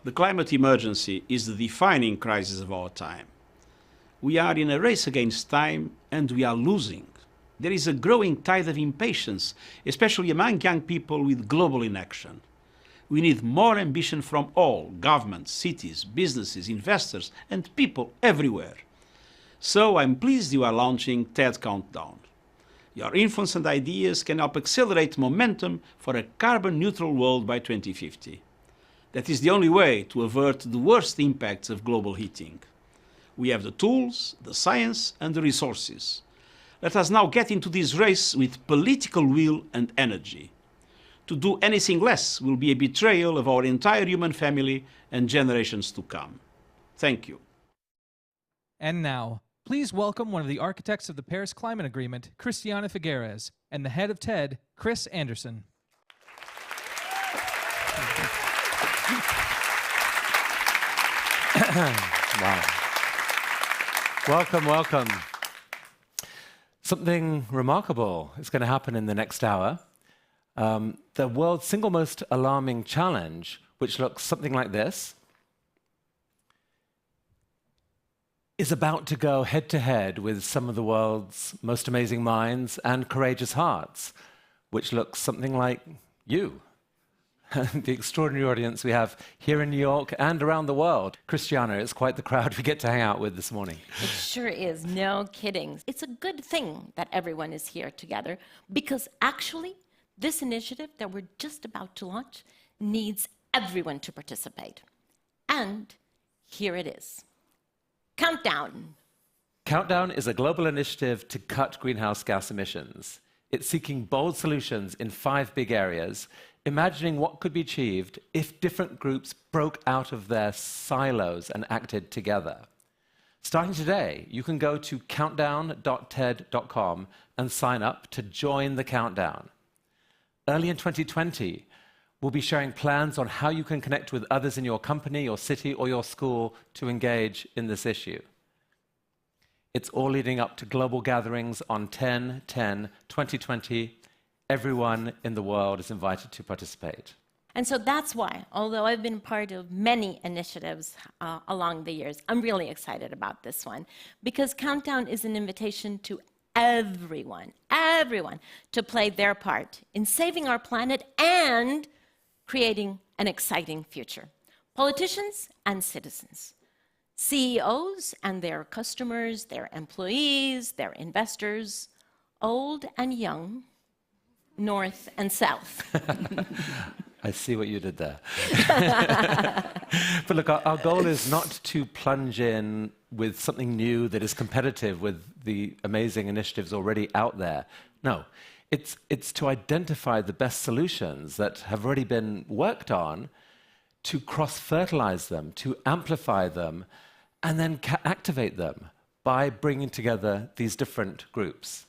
The climate emergency is the defining crisis of our time. We are in a race against time and we are losing. There is a growing tide of impatience, especially among young people with global inaction. We need more ambition from all governments, cities, businesses, investors, and people everywhere. So I'm pleased you are launching TED Countdown. Your influence and ideas can help accelerate momentum for a carbon-neutral world by 2050. That is the only way to avert the worst impacts of global heating. We have the tools, the science, and the resources. Let us now get into this race with political will and energy. To do anything less will be a betrayal of our entire human family and generations to come. Thank you. And now, please welcome one of the architects of the Paris Climate Agreement, Christiana Figueres, and the head of TED, Chris Anderson. Wow. Welcome, welcome. Something remarkable is going to happen in the next hour. The world's single most alarming challenge, which looks something like this, is about to go head-to-head with some of the world's most amazing minds and courageous hearts, which looks something like you. The extraordinary audience we have here in New York and around the world. Christiana, it's quite the crowd we get to hang out with this morning. It sure is, no kidding. It's a good thing that everyone is here together because actually this initiative that we're just about to launch needs everyone to participate. And here it is. Countdown. Countdown is a global initiative to cut greenhouse gas emissions. It's seeking bold solutions in 5 big areas, imagining what could be achieved if different groups broke out of their silos and acted together. Starting today, you can go to countdown.ted.com and sign up to join the countdown. Early in 2020, we'll be sharing plans on how you can connect with others in your company, your city, or your school to engage in this issue. It's all leading up to global gatherings on 10/10/2020. Everyone in the world is invited to participate. And so that's why, although I've been part of many initiatives along the years, I'm really excited about this one because Countdown is an invitation to everyone to play their part in saving our planet and creating an exciting future. Politicians and citizens, CEOs and their customers, their employees, their investors, old and young, north and south. I see what you did there. But look, our goal is not to plunge in with something new that is competitive with the amazing initiatives already out there. No, it's to identify the best solutions that have already been worked on, to cross-fertilize them, to amplify them, and then activate them by bringing together these different groups.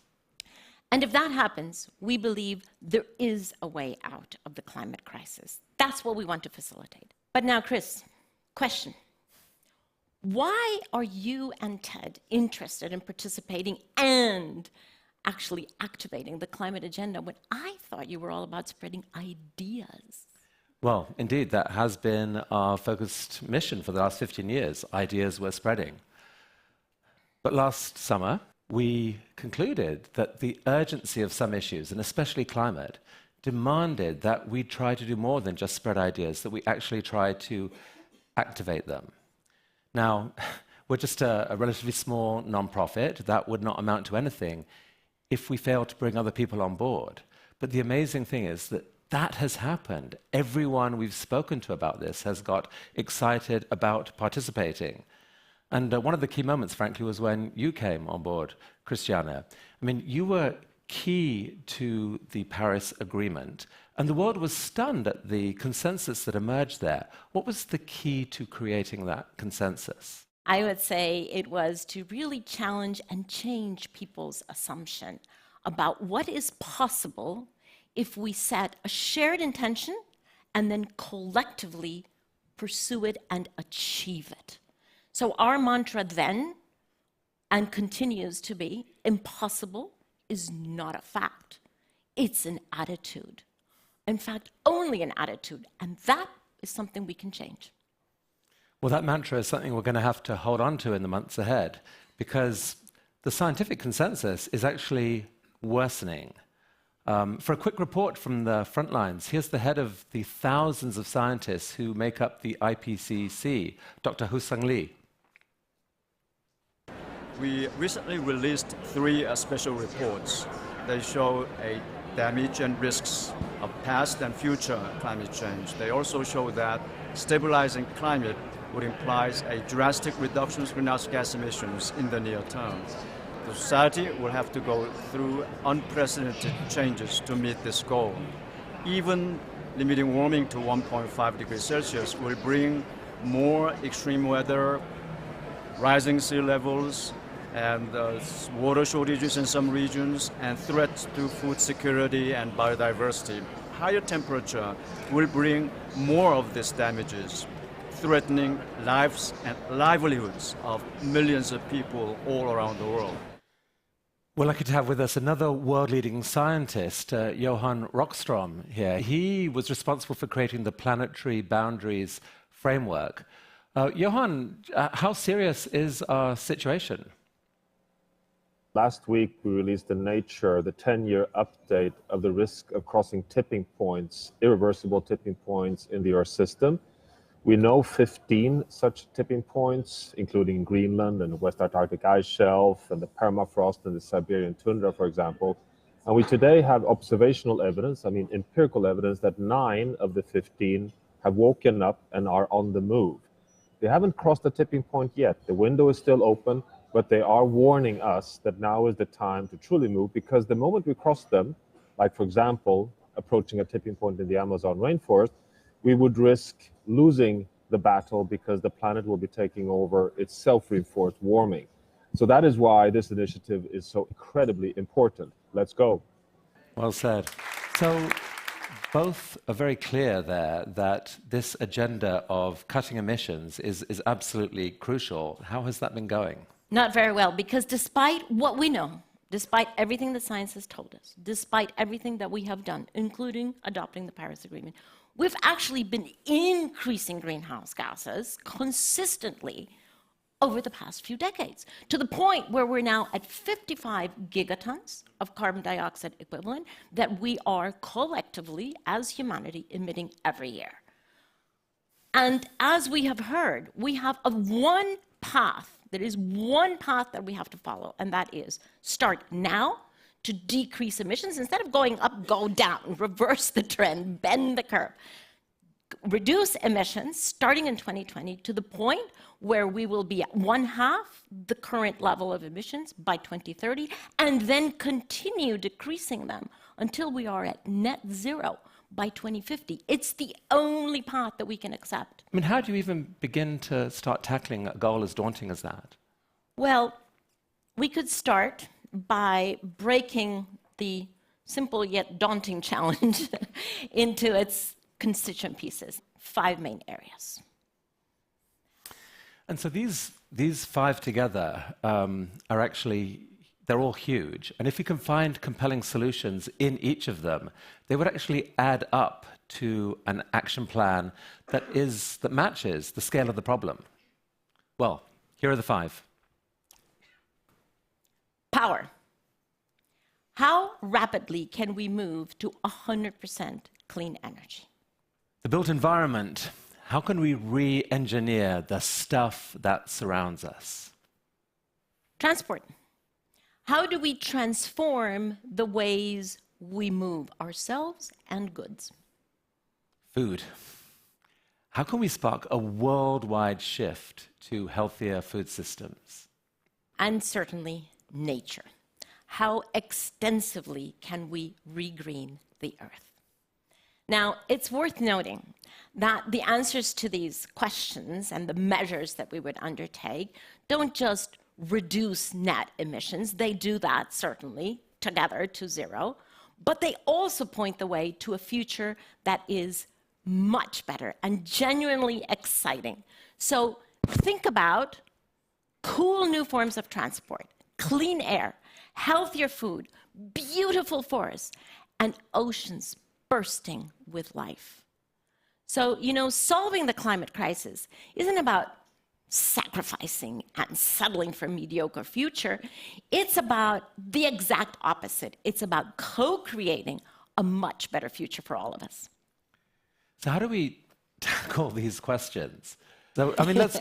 And if that happens, we believe there is a way out of the climate crisis. That's what we want to facilitate. But now, Chris, question. Why are you and TED interested in participating and actually activating the climate agenda when I thought you were all about spreading ideas? Well, indeed, that has been our focused mission for the last 15 years. Ideas were spreading. But last summer, we concluded that the urgency of some issues, and especially climate, demanded that we try to do more than just spread ideas, that we actually try to activate them. Now, we're just a relatively small nonprofit. That would not amount to anything if we fail to bring other people on board. But the amazing thing is that that has happened. Everyone we've spoken to about this has got excited about participating. And one of the key moments, frankly, was when you came on board, Christiana. I mean, you were key to the Paris Agreement, and the world was stunned at the consensus that emerged there. What was the key to creating that consensus? I would say it was to really challenge and change people's assumption about what is possible if we set a shared intention and then collectively pursue it and achieve it. So our mantra then, and continues to be, impossible is not a fact. It's an attitude. In fact, only an attitude, and that is something we can change. Well, that mantra is something we're going to have to hold on to in the months ahead, because the scientific consensus is actually worsening. For a quick report from the front lines, here's the head of the thousands of scientists who make up the IPCC, Dr. Hoosung Lee. We recently released 3 special reports. They show a damage and risks of past and future climate change. They also show that stabilizing climate would imply a drastic reduction in greenhouse gas emissions in the near term. The society will have to go through unprecedented changes to meet this goal. Even limiting warming to 1.5 degrees Celsius will bring more extreme weather, rising sea levels, and water shortages in some regions, and threats to food security and biodiversity. Higher temperature will bring more of these damages, threatening lives and livelihoods of millions of people all around the world. We're lucky to have with us another world-leading scientist, Johan Rockström here. He was responsible for creating the Planetary Boundaries Framework. Johan, how serious is our situation? Last week, we released in Nature the 10-year update of the risk of crossing tipping points, irreversible tipping points in the Earth system. We know 15 such tipping points, including Greenland and the West Antarctic ice shelf and the permafrost and the Siberian tundra, for example. And we today have observational evidence, empirical evidence, that 9 of the 15 have woken up and are on the move. They haven't crossed the tipping point yet. The window is still open, but they are warning us that now is the time to truly move, because the moment we cross them, like, for example, approaching a tipping point in the Amazon rainforest, we would risk losing the battle because the planet will be taking over its self-reinforced warming. So that is why this initiative is so incredibly important. Let's go. Well said. So both are very clear there that this agenda of cutting emissions is absolutely crucial. How has that been going? Not very well, because despite what we know, despite everything the science has told us, despite everything that we have done, including adopting the Paris Agreement, we've actually been increasing greenhouse gases consistently over the past few decades, to the point where we're now at 55 gigatons of carbon dioxide equivalent that we are collectively, as humanity, emitting every year. And as we have heard, we have one path. There is one path that we have to follow, and that is start now to decrease emissions. Instead of going up, go down, reverse the trend, bend the curve. Reduce emissions starting in 2020 to the point where we will be at 1/2 the current level of emissions by 2030, and then continue decreasing them until we are at net zero by 2050. It's the only path that we can accept. How do you even begin to start tackling a goal as daunting as that? Well, we could start by breaking the simple yet daunting challenge into its constituent pieces, 5 main areas. And so these 5 together are actually, they're all huge. And if you can find compelling solutions in each of them, they would actually add up to an action plan that matches the scale of the problem. Well, here are the 5. Power. How rapidly can we move to 100% clean energy? The built environment. How can we re-engineer the stuff that surrounds us? Transport. How do we transform the ways we move ourselves and goods? Food. How can we spark a worldwide shift to healthier food systems? And certainly, nature. How extensively can we regreen the earth? Now, it's worth noting that the answers to these questions and the measures that we would undertake don't just reduce net emissions. They do that, certainly, together to zero. But they also point the way to a future that is much better and genuinely exciting. So think about cool new forms of transport, clean air, healthier food, beautiful forests, and oceans bursting with life. So, you know, solving the climate crisis isn't about sacrificing and settling for a mediocre future. It's about the exact opposite. It's about co-creating a much better future for all of us. So how do we tackle these questions? So, I mean, let's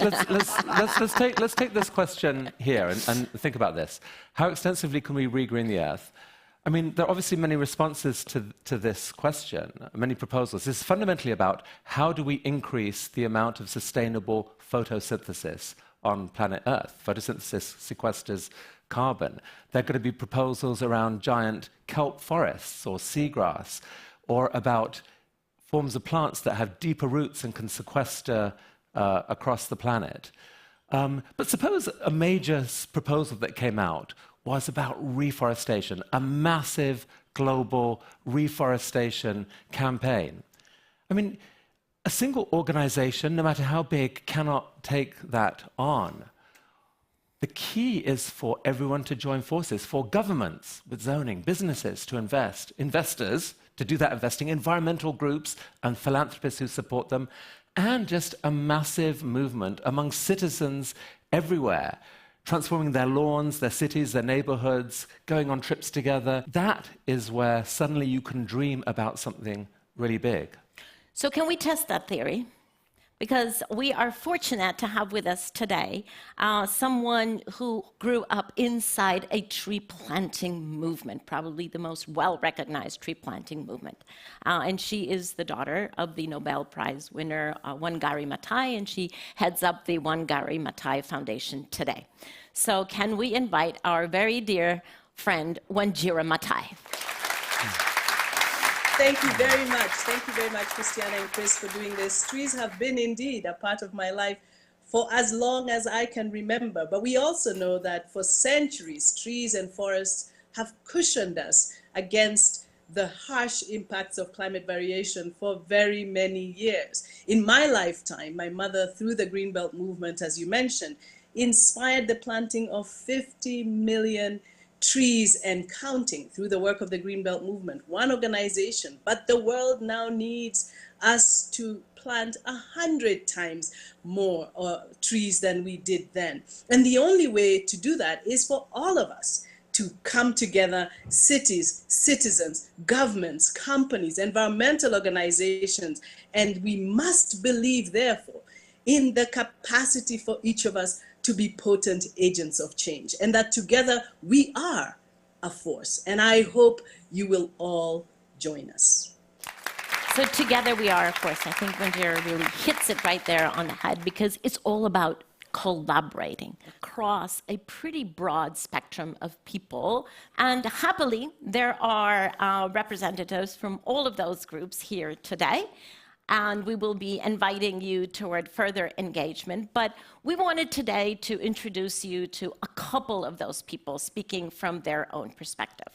take this question here and think about this. How extensively can we regreen the Earth? I mean, there are obviously many responses to this question, many proposals. This is fundamentally about how do we increase the amount of sustainable photosynthesis on planet Earth. Photosynthesis sequesters carbon. There are going to be proposals around giant kelp forests or seagrass, or about forms of plants that have deeper roots and can sequester across the planet. But suppose a major proposal that came out was about reforestation, a massive global reforestation campaign. I mean, a single organization, no matter how big, cannot take that on. The key is for everyone to join forces, for governments with zoning, businesses to invest, investors to do that investing, environmental groups and philanthropists who support them, and just a massive movement among citizens everywhere, transforming their lawns, their cities, their neighborhoods, going on trips together. That is where suddenly you can dream about something really big. So can we test that theory? Because we are fortunate to have with us today someone who grew up inside a tree planting movement, probably the most well-recognized tree planting movement. And she is the daughter of the Nobel Prize winner, Wangari Maathai, and she heads up the Wangari Maathai Foundation today. So can we invite our very dear friend, Wanjira Maathai? Thank you very much. Thank you very much, Christiana and Chris, for doing this. Trees have been indeed a part of my life for as long as I can remember. But we also know that for centuries, trees and forests have cushioned us against the harsh impacts of climate variation for very many years. In my lifetime, my mother, through the Greenbelt movement, as you mentioned, inspired the planting of 50 million trees and counting through the work of the Greenbelt movement, one organization. But the world now needs us to plant 100 times more trees than we did then. And the only way to do that is for all of us to come together, cities, citizens, governments, companies, environmental organizations. And we must believe, therefore, in the capacity for each of us to be potent agents of change, and that together we are a force. And I hope you will all join us. So together we are a force. I think Wanjira really hits it right there on the head, because it's all about collaborating across a pretty broad spectrum of people. And happily, there are representatives from all of those groups here today. And we will be inviting you toward further engagement. But we wanted today to introduce you to a couple of those people speaking from their own perspective.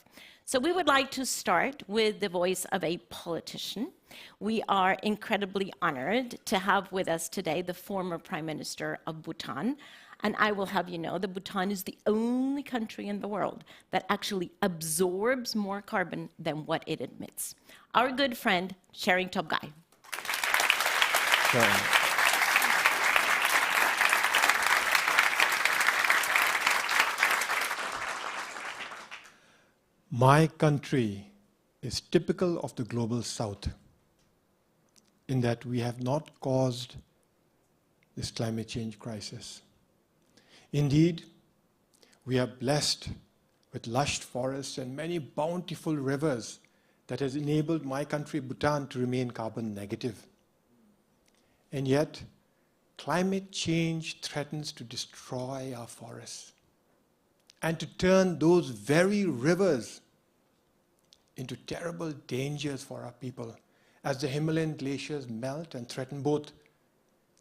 So we would like to start with the voice of a politician. We are incredibly honored to have with us today the former Prime Minister of Bhutan. And I will have you know that Bhutan is the only country in the world that actually absorbs more carbon than what it emits. Our good friend, Tshering Tobgay. My country is typical of the global south in that we have not caused this climate change crisis. Indeed, we are blessed with lush forests and many bountiful rivers that has enabled my country, Bhutan, to remain carbon negative. And yet, climate change threatens to destroy our forests and to turn those very rivers into terrible dangers for our people as the Himalayan glaciers melt and threaten both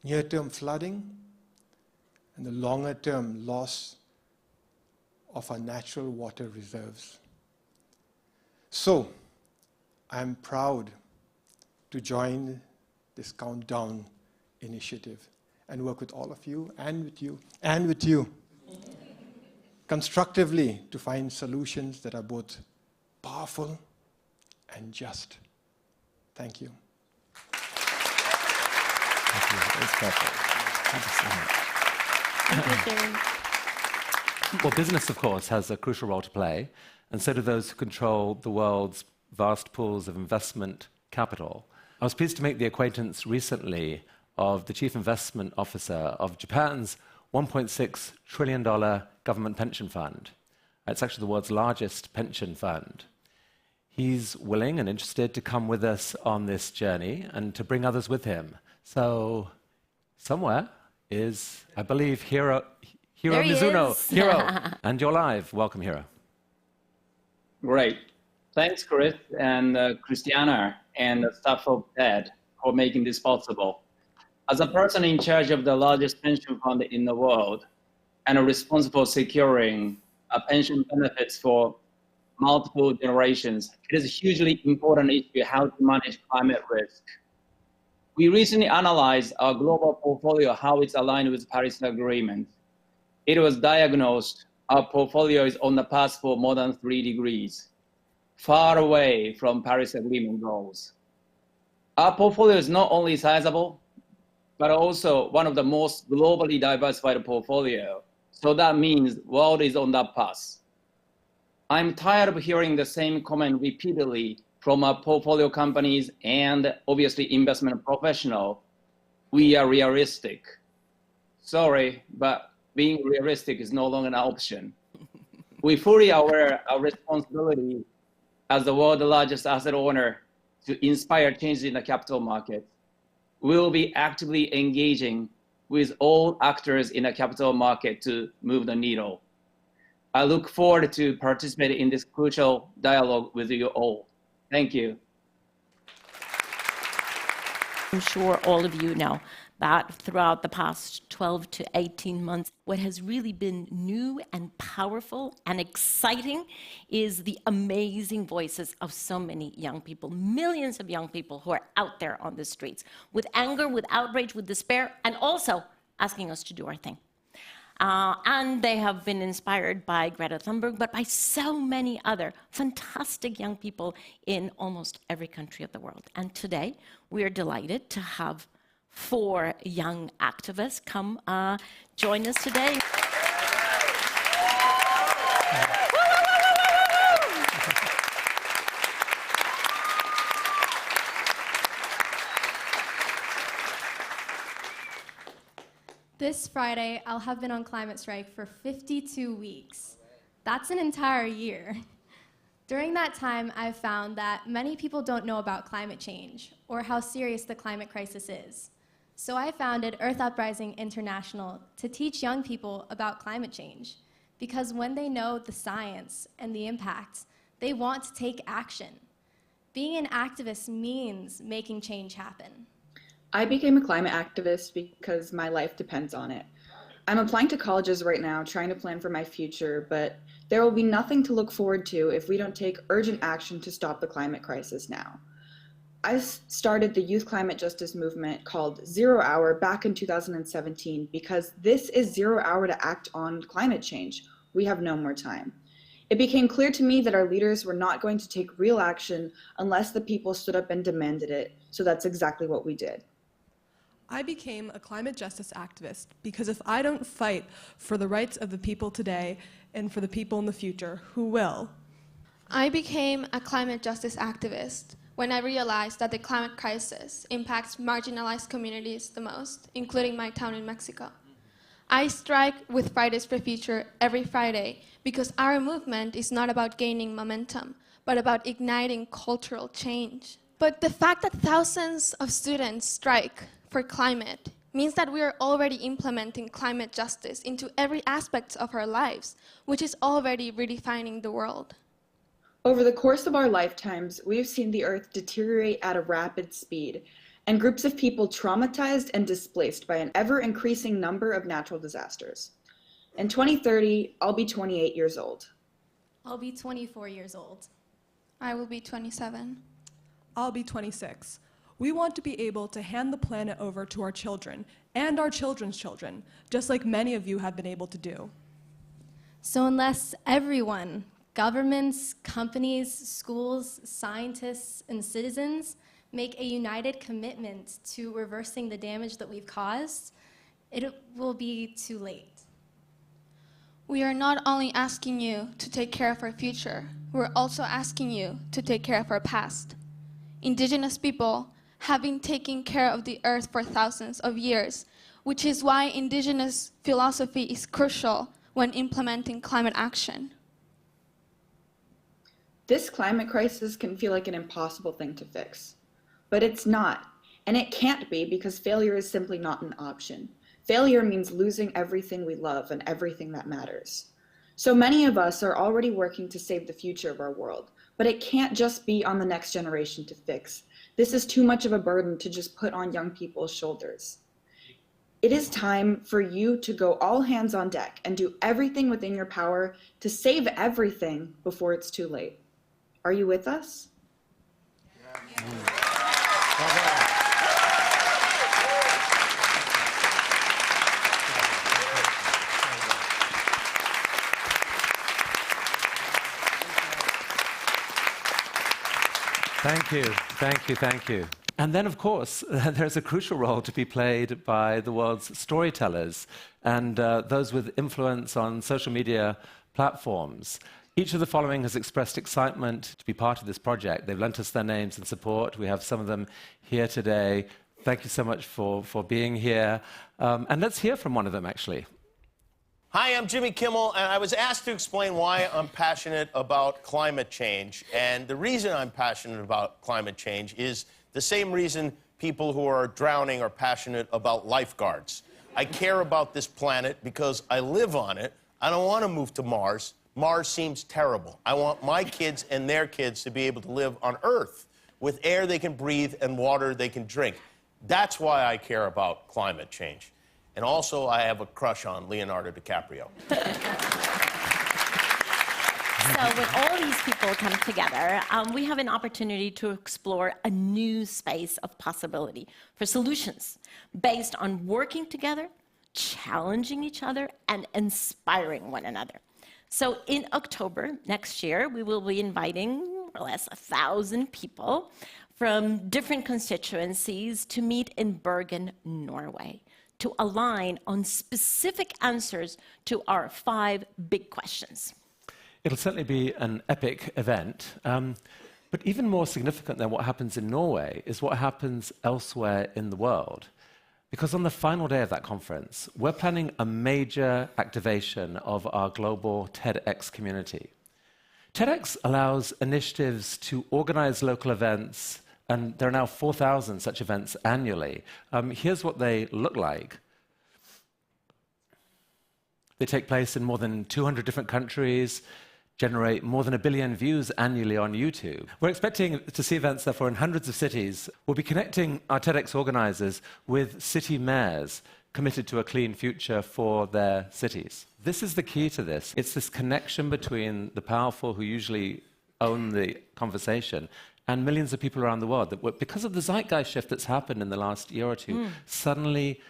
near-term flooding and the longer-term loss of our natural water reserves. So, I'm proud to join this countdown initiative and work with all of you and with you constructively to find solutions that are both powerful and just. Thank you. Thank you. That's perfect. Thank you so much. Thank you, Sharon. Well, business, of course, has a crucial role to play, and so do those who control the world's vast pools of investment capital. I was pleased to make the acquaintance recently of the Chief Investment Officer of Japan's $1.6 trillion government pension fund. It's actually the world's largest pension fund. He's willing and interested to come with us on this journey and to bring others with him. So, somewhere is, I believe, Hiro There he Mizuno. is. Hiro, and you're live. Welcome, Hiro. Great. Thanks, Chris and Christiana and the staff of TED for making this possible. As a person in charge of the largest pension fund in the world and responsible for securing pension benefits for multiple generations, it is a hugely important issue how to manage climate risk. We recently analyzed our global portfolio, how it's aligned with the Paris Agreement. It was diagnosed our portfolio is on the path for more than 3 degrees, far away from Paris Agreement goals. Our portfolio is not only sizable, but also one of the most globally diversified portfolio. So that means the world is on that path. I'm tired of hearing the same comment repeatedly from our portfolio companies and obviously investment professional. We are realistic. Sorry, but being realistic is no longer an option. We fully aware our responsibility as the world's largest asset owner to inspire changes in the capital market. We will be actively engaging with all actors in the capital market to move the needle. I look forward to participating in this crucial dialogue with you all. Thank you. I'm sure all of you know that throughout the past 12 to 18 months, what has really been new and powerful and exciting is the amazing voices of so many young people, millions of young people who are out there on the streets with anger, with outrage, with despair, and also asking us to do our thing. And they have been inspired by Greta Thunberg, but by so many other fantastic young people in almost every country of the world. And today, we are delighted to have 4 young activists come join us today. This Friday, I'll have been on climate strike for 52 weeks. That's an entire year. During that time, I've found that many people don't know about climate change or how serious the climate crisis is. So I founded Earth Uprising International to teach young people about climate change, because when they know the science and the impacts, they want to take action. Being an activist means making change happen. I became a climate activist because my life depends on it. I'm applying to colleges right now, trying to plan for my future, but there will be nothing to look forward to if we don't take urgent action to stop the climate crisis now. I started the youth climate justice movement called 0 Hour back in 2017 because this is 0 hour to act on climate change. We have no more time. It became clear to me that our leaders were not going to take real action unless the people stood up and demanded it, so that's exactly what we did. I became a climate justice activist because if I don't fight for the rights of the people today and for the people in the future, who will? I became a climate justice activist when I realized that the climate crisis impacts marginalized communities the most, including my town in Mexico. I strike with Fridays for Future every Friday because our movement is not about gaining momentum, but about igniting cultural change. But the fact that thousands of students strike for climate means that we are already implementing climate justice into every aspect of our lives, which is already redefining the world. Over the course of our lifetimes, we have seen the Earth deteriorate at a rapid speed, and groups of people traumatized and displaced by an ever-increasing number of natural disasters. In 2030, I'll be 28 years old. I'll be 24 years old. I will be 27. I'll be 26. We want to be able to hand the planet over to our children and our children's children, just like many of you have been able to do. So unless everyone, governments, companies, schools, scientists, and citizens, make a united commitment to reversing the damage that we've caused, it will be too late. We are not only asking you to take care of our future, we're also asking you to take care of our past. Indigenous people have been taking care of the earth for thousands of years, which is why indigenous philosophy is crucial when implementing climate action. This climate crisis can feel like an impossible thing to fix, but it's not, and it can't be because failure is simply not an option. Failure means losing everything we love and everything that matters. So many of us are already working to save the future of our world, but it can't just be on the next generation to fix. This is too much of a burden to just put on young people's shoulders. It is time for you to go all hands on deck and do everything within your power to save everything before it's too late. Are you with us? Thank you, thank you, thank you. And then, of course, there's a crucial role to be played by the world's storytellers and those with influence on social media platforms. Each of the following has expressed excitement to be part of this project. They've lent us their names and support. We have some of them here today. Thank you so much for being here. And let's hear from one of them, actually. Hi, I'm Jimmy Kimmel, and I was asked to explain why I'm passionate about climate change. And the reason I'm passionate about climate change is the same reason people who are drowning are passionate about lifeguards. I care about this planet because I live on it. I don't want to move to Mars. Mars seems terrible. I want my kids and their kids to be able to live on Earth with air they can breathe and water they can drink. That's why I care about climate change. And also, I have a crush on Leonardo DiCaprio. So when all these people come together, we have an opportunity to explore a new space of possibility for solutions based on working together, challenging each other, and inspiring one another. So in October next year, we will be inviting more or less 1,000 people from different constituencies to meet in Bergen, Norway, to align on specific answers to our 5 big questions. It'll certainly be an epic event, but even more significant than what happens in Norway is what happens elsewhere in the world. Because on the final day of that conference, we're planning a major activation of our global TEDx community. TEDx allows initiatives to organize local events, and there are now 4,000 such events annually. Here's what they look like. They take place in more than 200 different countries, generate more than 1 billion views annually on YouTube. We're expecting to see events, therefore, in hundreds of cities. We'll be connecting our TEDx organizers with city mayors committed to a clean future for their cities. This is the key to this. It's this connection between the powerful, who usually own the conversation, and millions of people around the world that, because of the zeitgeist shift that's happened in the last year or two, suddenly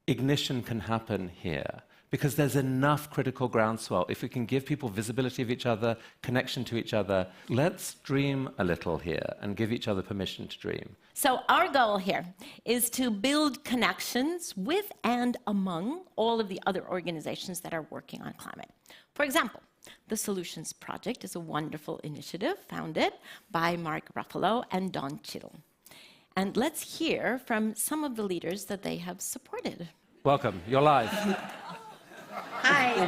ignition can happen here. Because there's enough critical groundswell. If we can give people visibility of each other, connection to each other, let's dream a little here and give each other permission to dream. So our goal here is to build connections with and among all of the other organizations that are working on climate. For example, the Solutions Project is a wonderful initiative founded by Mark Ruffalo and Don Cheadle. And let's hear from some of the leaders that they have supported. Welcome, you're live. Hi,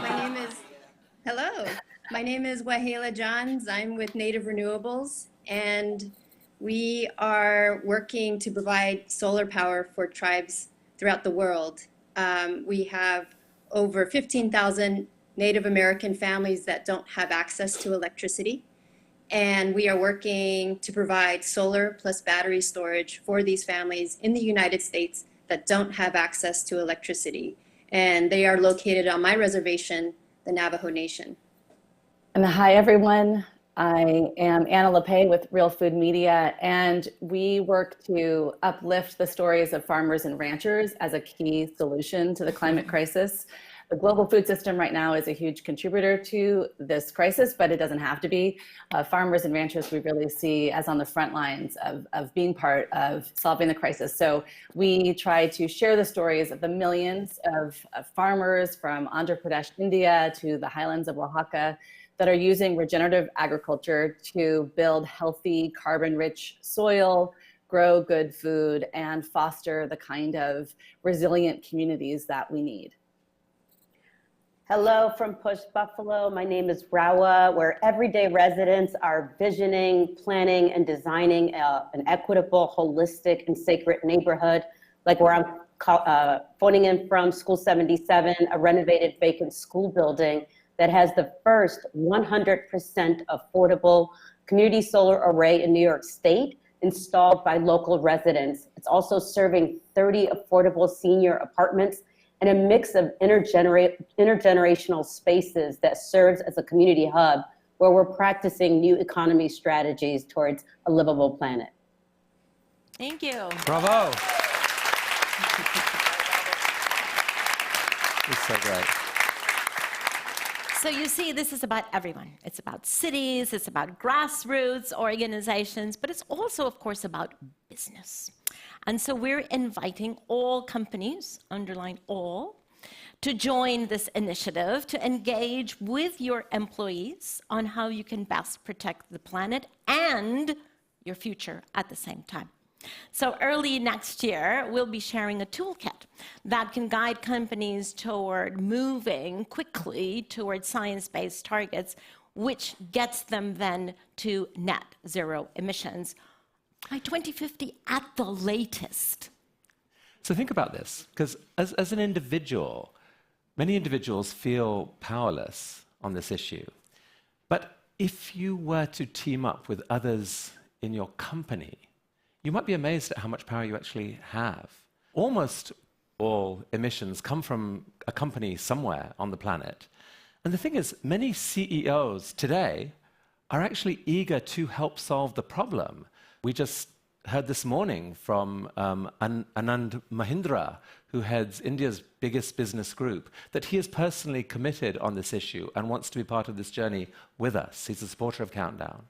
my name is Wahala Johns. I'm with Native Renewables, and we are working to provide solar power for tribes throughout the world. We have over 15,000 Native American families that don't have access to electricity, and we are working to provide solar plus battery storage for these families in the United States that don't have access to electricity. And they are located on my reservation, the Navajo Nation. And hi, everyone. I am Anna LePay with Real Food Media, and we work to uplift the stories of farmers and ranchers as a key solution to the climate crisis. The global food system right now is a huge contributor to this crisis, but it doesn't have to be. Farmers and ranchers we really see as on the front lines of being part of solving the crisis. So we try to share the stories of the millions of farmers from Andhra Pradesh, India to the highlands of Oaxaca that are using regenerative agriculture to build healthy, carbon-rich soil, grow good food, and foster the kind of resilient communities that we need. Hello from Push Buffalo. My name is Rawa, where everyday residents are visioning, planning, and designing an equitable, holistic, and sacred neighborhood, like where I'm phoning in from School 77, a renovated vacant school building that has the first 100% affordable community solar array in New York State installed by local residents. It's also serving 30 affordable senior apartments and a mix of intergenerational spaces that serves as a community hub where we're practicing new economy strategies towards a livable planet. Thank you. Bravo. It's so great. So you see, this is about everyone. It's about cities, it's about grassroots organizations, but it's also, of course, about business. And so we're inviting all companies, underline all, to join this initiative, to engage with your employees on how you can best protect the planet and your future at the same time. So early next year, we'll be sharing a toolkit that can guide companies toward moving quickly towards science-based targets, which gets them then to net zero emissions by 2050 at the latest. So think about this, because as an individual, many individuals feel powerless on this issue. But if you were to team up with others in your company, you might be amazed at how much power you actually have. Almost all emissions come from a company somewhere on the planet. And the thing is, many CEOs today are actually eager to help solve the problem. We just heard this morning from Anand Mahindra, who heads India's biggest business group, that he is personally committed on this issue and wants to be part of this journey with us. He's a supporter of Countdown.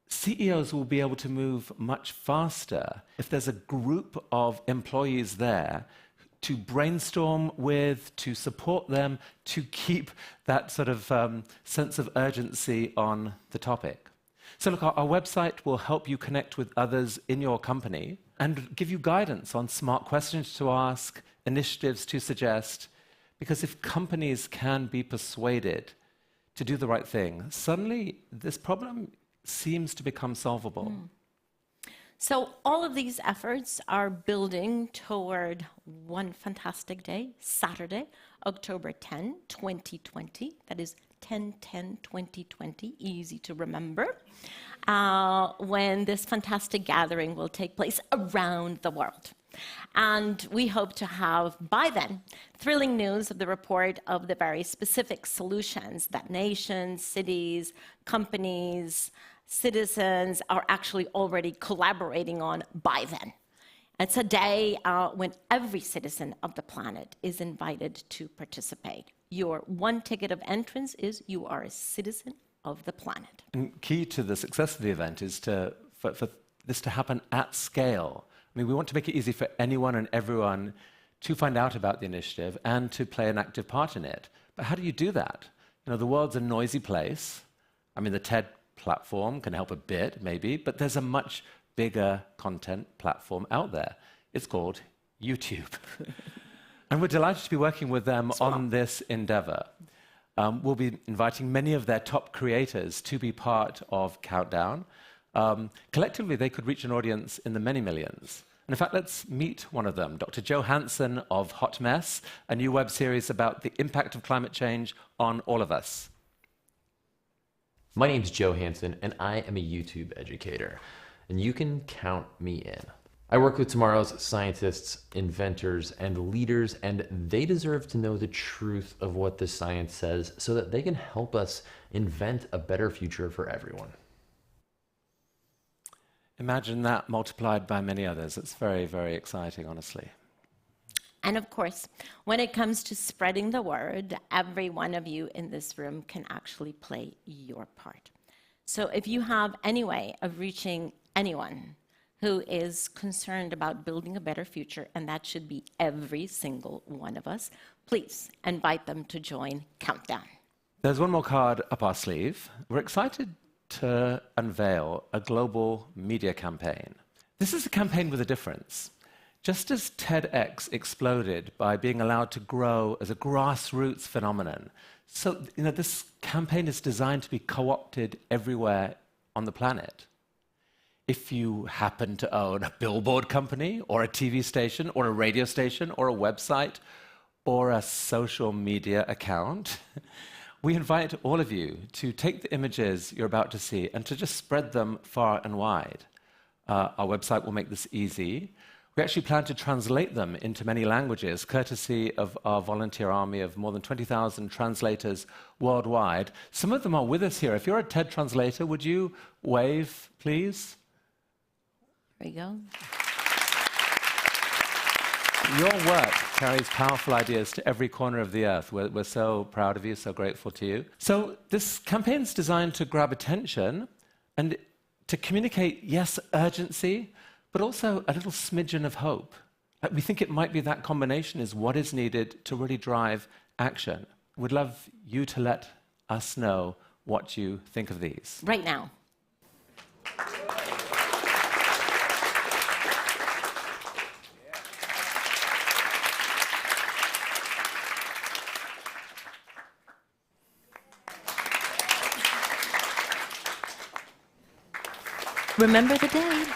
CEOs will be able to move much faster if there's a group of employees there to brainstorm with, to support them, to keep that sort of sense of urgency on the topic. So look, our website will help you connect with others in your company and give you guidance on smart questions to ask, initiatives to suggest, because if companies can be persuaded to do the right thing, suddenly this problem seems to become solvable. So all of these efforts are building toward one fantastic day, Saturday, October 10, 2020. That is 10/10/2020, easy to remember, when this fantastic gathering will take place around the world. And we hope to have, by then, thrilling news of the report of the very specific solutions that nations, cities, companies, citizens are actually already collaborating on by then. It's a day when every citizen of the planet is invited to participate. Your one ticket of entrance is you are a citizen of the planet. And key to the success of the event is for this to happen at scale. I mean, we want to make it easy for anyone and everyone to find out about the initiative and to play an active part in it. But how do you do that? You know, the world's a noisy place. I mean, the TED platform can help a bit, maybe, but there's a much bigger content platform out there. It's called YouTube. And we're delighted to be working with them on this endeavor. We'll be inviting many of their top creators to be part of Countdown. Collectively, they could reach an audience in the many millions. And in fact, let's meet one of them, Dr. Joe Hansen of Hot Mess, a new web series about the impact of climate change on all of us. My name's Joe Hansen, and I am a YouTube educator, and you can count me in. I work with tomorrow's scientists, inventors, and leaders, and they deserve to know the truth of what the science says so that they can help us invent a better future for everyone. Imagine that multiplied by many others. It's very, very exciting, honestly. And of course, when it comes to spreading the word, every one of you in this room can actually play your part. So if you have any way of reaching anyone who is concerned about building a better future, and that should be every single one of us, please invite them to join Countdown. There's one more card up our sleeve. We're excited to unveil a global media campaign. This is a campaign with a difference. Just as TEDx exploded by being allowed to grow as a grassroots phenomenon, so this campaign is designed to be co-opted everywhere on the planet. If you happen to own a billboard company, or a TV station, or a radio station, or a website, or a social media account, we invite all of you to take the images you're about to see and to just spread them far and wide. Our website will make this easy. We actually plan to translate them into many languages, courtesy of our volunteer army of more than 20,000 translators worldwide. Some of them are with us here. If you're a TED translator, would you wave, please? There you go. Your work carries powerful ideas to every corner of the earth. We're so proud of you, so grateful to you. So this campaign's designed to grab attention and to communicate, yes, urgency, but also a little smidgen of hope. We think it might be that combination is what is needed to really drive action. We'd love you to let us know what you think of these. Right now. Remember the date.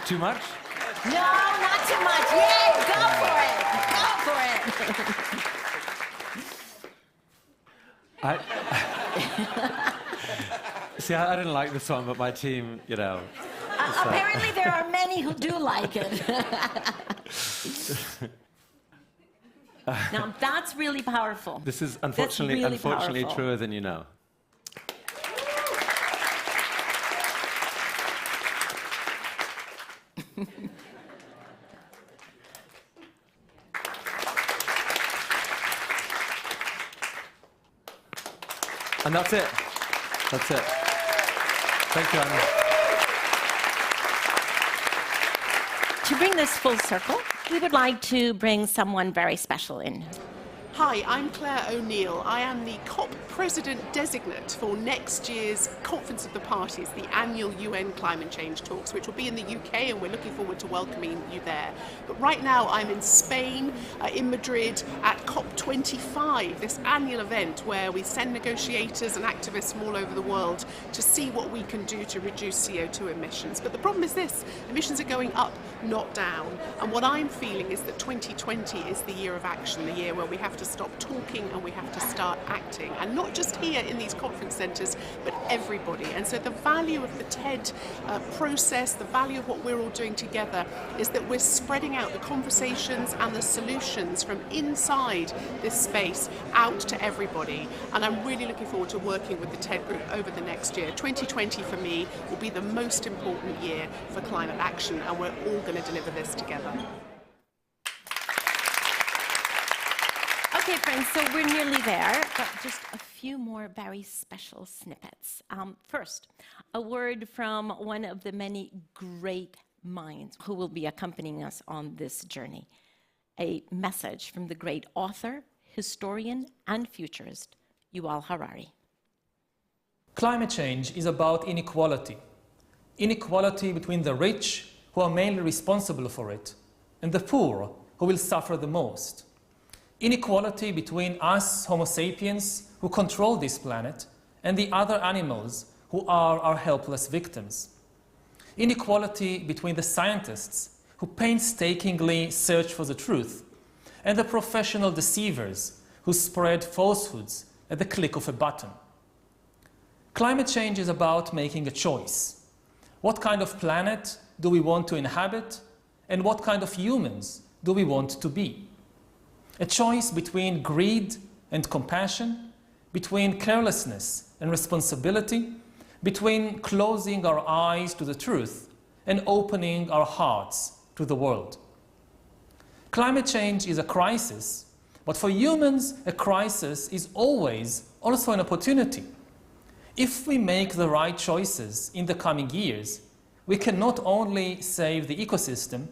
Too much? No, not too much. Yay, go for it. Go for it. See, I didn't like this one, but my team, Apparently there are many who do like it. Now, that's really powerful. This is unfortunately powerful. truer than you know. And that's it. That's it. Thank you, Anna. To bring this full circle, we would like to bring someone very special in. Hi, I'm Claire O'Neill. I am the COP President Designate for next year's Conference of the Parties, the annual UN Climate Change Talks, which will be in the UK, and we're looking forward to welcoming you there. But right now I'm in Spain, in Madrid, at COP25, this annual event where we send negotiators and activists from all over the world to see what we can do to reduce CO2 emissions. But the problem is this, emissions are going up, not down. And what I'm feeling is that 2020 is the year of action, the year where we have to stop talking and we have to start acting. And not just here in these conference centres, but everybody. And so the value of the TED process, the value of what we're all doing together is that we're spreading out the conversations and the solutions from inside this space out to everybody. And I'm really looking forward to working with the TED group over the next year. 2020 for me will be the most important year for climate action, and we're all going to deliver this together. Okay, friends, so we're nearly there, but just a few more very special snippets. First, a word from one of the many great minds who will be accompanying us on this journey. A message from the great author, historian, and futurist, Yuval Harari. Climate change is about inequality. Inequality between the rich, who are mainly responsible for it, and the poor, who will suffer the most. Inequality between us, Homo sapiens, who control this planet, and the other animals who are our helpless victims. Inequality between the scientists, who painstakingly search for the truth, and the professional deceivers who spread falsehoods at the click of a button. Climate change is about making a choice. What kind of planet do we want to inhabit, and what kind of humans do we want to be? A choice between greed and compassion, between carelessness and responsibility, between closing our eyes to the truth and opening our hearts to the world. Climate change is a crisis, but for humans, a crisis is always also an opportunity. If we make the right choices in the coming years, we can not only save the ecosystem,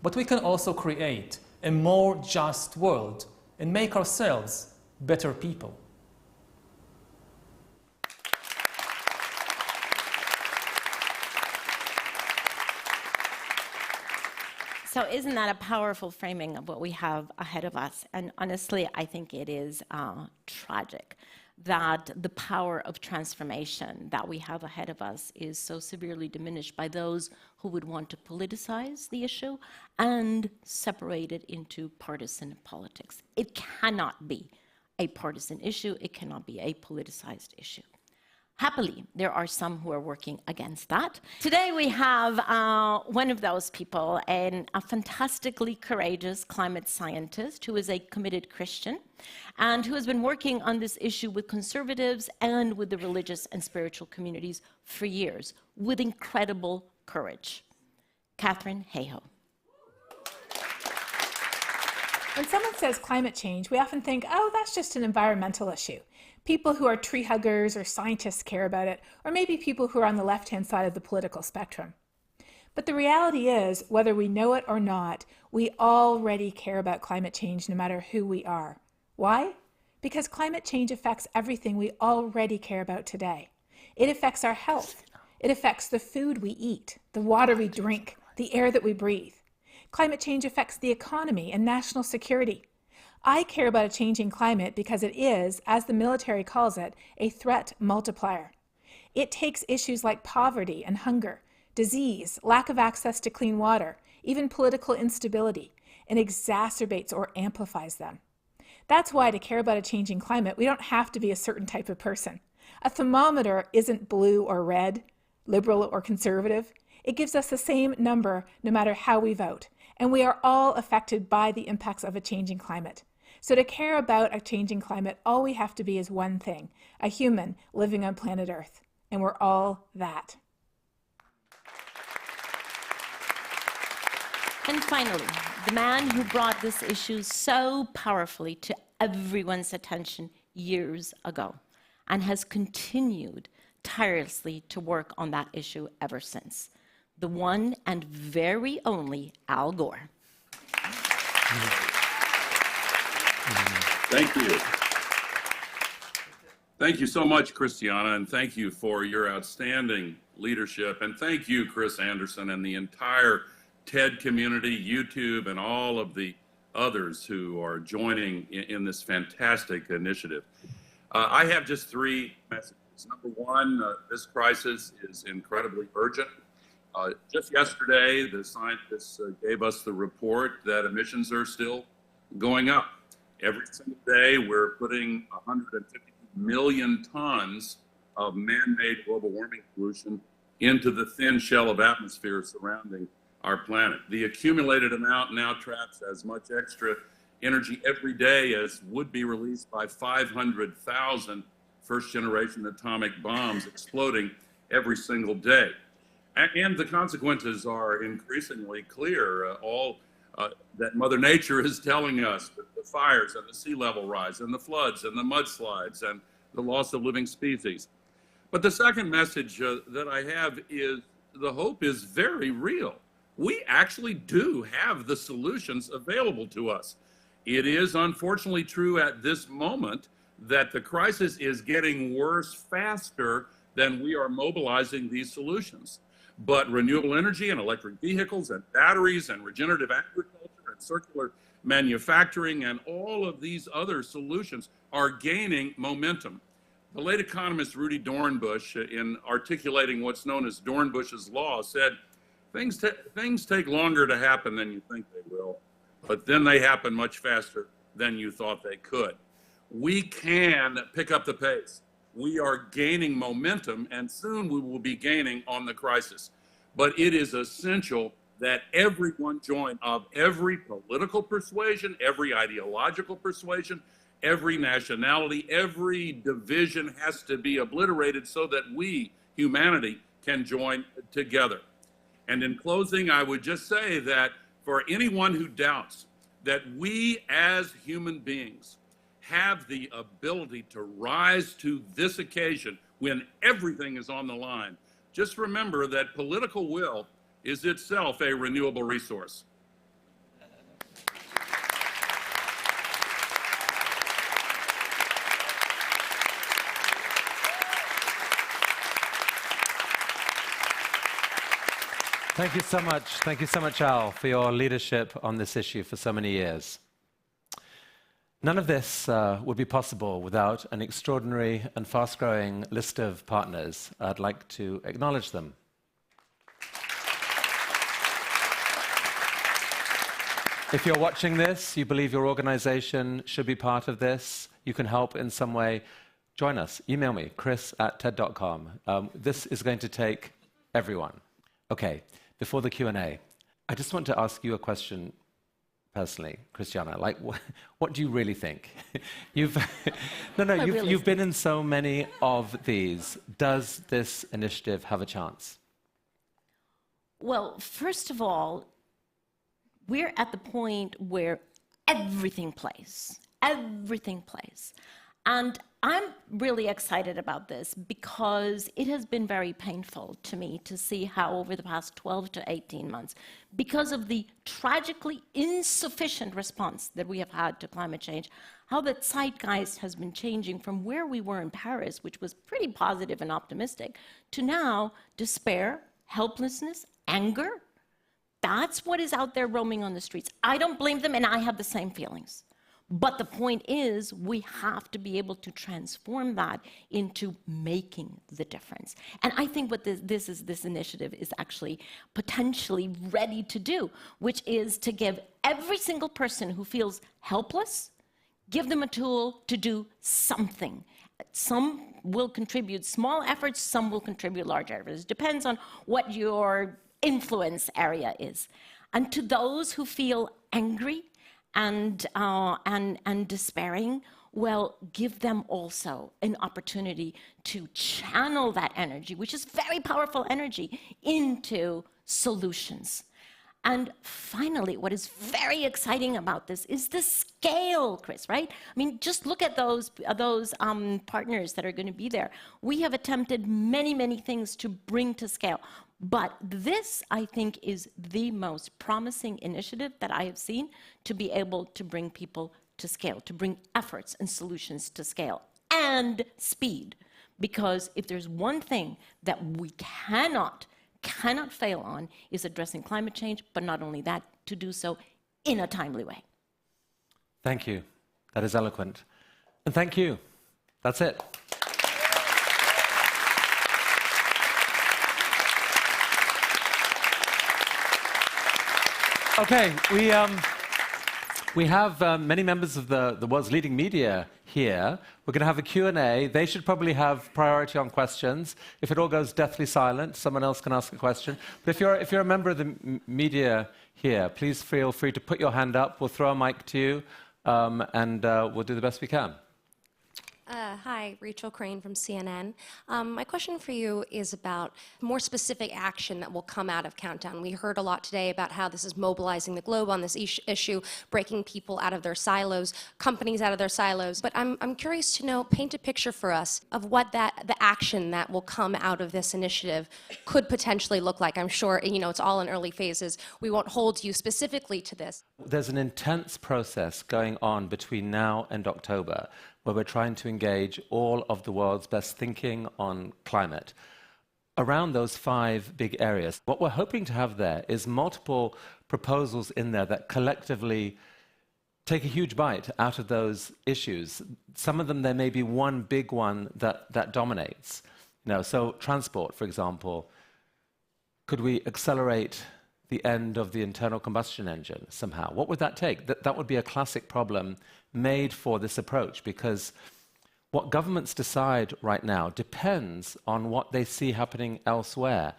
but we can also create a more just world and make ourselves better people. So isn't that a powerful framing of what we have ahead of us? And honestly, I think it is tragic that the power of transformation that we have ahead of us is so severely diminished by those who would want to politicize the issue and separate it into partisan politics. It cannot be a partisan issue. It cannot be a politicized issue. Happily, there are some who are working against that. Today we have one of those people, and a fantastically courageous climate scientist who is a committed Christian and who has been working on this issue with conservatives and with the religious and spiritual communities for years with incredible courage. Katharine Hayhoe. When someone says climate change, we often think, oh, that's just an environmental issue. People who are tree huggers or scientists care about it, or maybe people who are on the left-hand side of the political spectrum. But the reality is, whether we know it or not, we already care about climate change no matter who we are. Why? Because climate change affects everything we already care about today. It affects our health. It affects the food we eat, the water we drink, the air that we breathe. Climate change affects the economy and national security. I care about a changing climate because it is, as the military calls it, a threat multiplier. It takes issues like poverty and hunger, disease, lack of access to clean water, even political instability, and exacerbates or amplifies them. That's why to care about a changing climate, we don't have to be a certain type of person. A thermometer isn't blue or red, liberal or conservative. It gives us the same number no matter how we vote, and we are all affected by the impacts of a changing climate. So to care about a changing climate, all we have to be is one thing, a human living on planet Earth. And we're all that. And finally, the man who brought this issue so powerfully to everyone's attention years ago and has continued tirelessly to work on that issue ever since. The one and very only Al Gore. Thank you. Thank you so much, Christiana, and thank you for your outstanding leadership. And thank you, Chris Anderson, and the entire TED community, YouTube, and all of the others who are joining in this fantastic initiative. I have just three messages. Number one, this crisis is incredibly urgent. Just yesterday, the scientists gave us the report that emissions are still going up. Every single day, we're putting 150 million tons of man-made global warming pollution into the thin shell of atmosphere surrounding our planet. The accumulated amount now traps as much extra energy every day as would be released by 500,000 first-generation atomic bombs exploding every single day. And the consequences are increasingly clear. That Mother Nature is telling us that the fires and the sea level rise and the floods and the mudslides and the loss of living species. But the second message that I have is the hope is very real. We actually do have the solutions available to us. It is unfortunately true at this moment that the crisis is getting worse faster than we are mobilizing these solutions. But renewable energy and electric vehicles and batteries and regenerative agriculture and circular manufacturing and all of these other solutions are gaining momentum. The late economist Rudi Dornbusch, in articulating what's known as Dornbusch's law, said, things take longer to happen than you think they will, but then they happen much faster than you thought they could. We can pick up the pace. We are gaining momentum, and soon we will be gaining on the crisis. But it is essential that everyone join, of every political persuasion, every ideological persuasion, every nationality, every division has to be obliterated so that we, humanity, can join together. And in closing, I would just say that for anyone who doubts that we as human beings have the ability to rise to this occasion when everything is on the line, just remember that political will is itself a renewable resource. Thank you so much. Thank you so much, Al, for your leadership on this issue for so many years. None of this would be possible without an extraordinary and fast-growing list of partners. I'd like to acknowledge them. If you're watching this, you believe your organization should be part of this, you can help in some way, join us. Email me, chris@ted.com. This is going to take everyone. Okay, before the Q&A, I just want to ask you a question personally, Christiana. Like, what do you really think? You've been in so many of these. Does this initiative have a chance? Well, first of all, we're at the point where everything plays. Everything plays. And I'm really excited about this because it has been very painful to me to see how over the past 12 to 18 months, because of the tragically insufficient response that we have had to climate change, how the zeitgeist has been changing from where we were in Paris, which was pretty positive and optimistic, to now despair, helplessness, anger. That's what is out there roaming on the streets. I don't blame them, and I have the same feelings. But the point is, we have to be able to transform that into making the difference. And I think what this initiative is actually potentially ready to do, which is to give every single person who feels helpless, give them a tool to do something. Some will contribute small efforts, some will contribute large efforts. It depends on what your influence area is. And to those who feel angry and despairing, well, give them also an opportunity to channel that energy, which is very powerful energy, into solutions. And finally, what is very exciting about this is the scale, Chris, right? I mean, just look at those partners that are going to be there. We have attempted many, many things to bring to scale. But this, I think, is the most promising initiative that I have seen to be able to bring people to scale, to bring efforts and solutions to scale, and speed. Because if there's one thing that we cannot fail on, is addressing climate change, but not only that, to do so in a timely way. Thank you. That is eloquent. And thank you. That's it. Okay, we have many members of the world's leading media here. We're going to have a Q&A. They should probably have priority on questions. If it all goes deathly silent, someone else can ask a question. But if you're a member of the media here, please feel free to put your hand up. We'll throw a mic to you, and we'll do the best we can. Hi, Rachel Crane from CNN. My question for you is about more specific action that will come out of Countdown. We heard a lot today about how this is mobilizing the globe on this issue, breaking people out of their silos, companies out of their silos. But I'm curious to know, paint a picture for us of what the action that will come out of this initiative could potentially look like. I'm sure, it's all in early phases. We won't hold you specifically to this. There's an intense process going on between now and October, where we're trying to engage all of the world's best thinking on climate around those 5 big areas. What we're hoping to have there is multiple proposals in there that collectively take a huge bite out of those issues. Some of them, there may be one big one that dominates. So transport, for example, Could we accelerate the end of the internal combustion engine somehow? What would that take? That would be a classic problem made for this approach, because what governments decide right now depends on what they see happening elsewhere.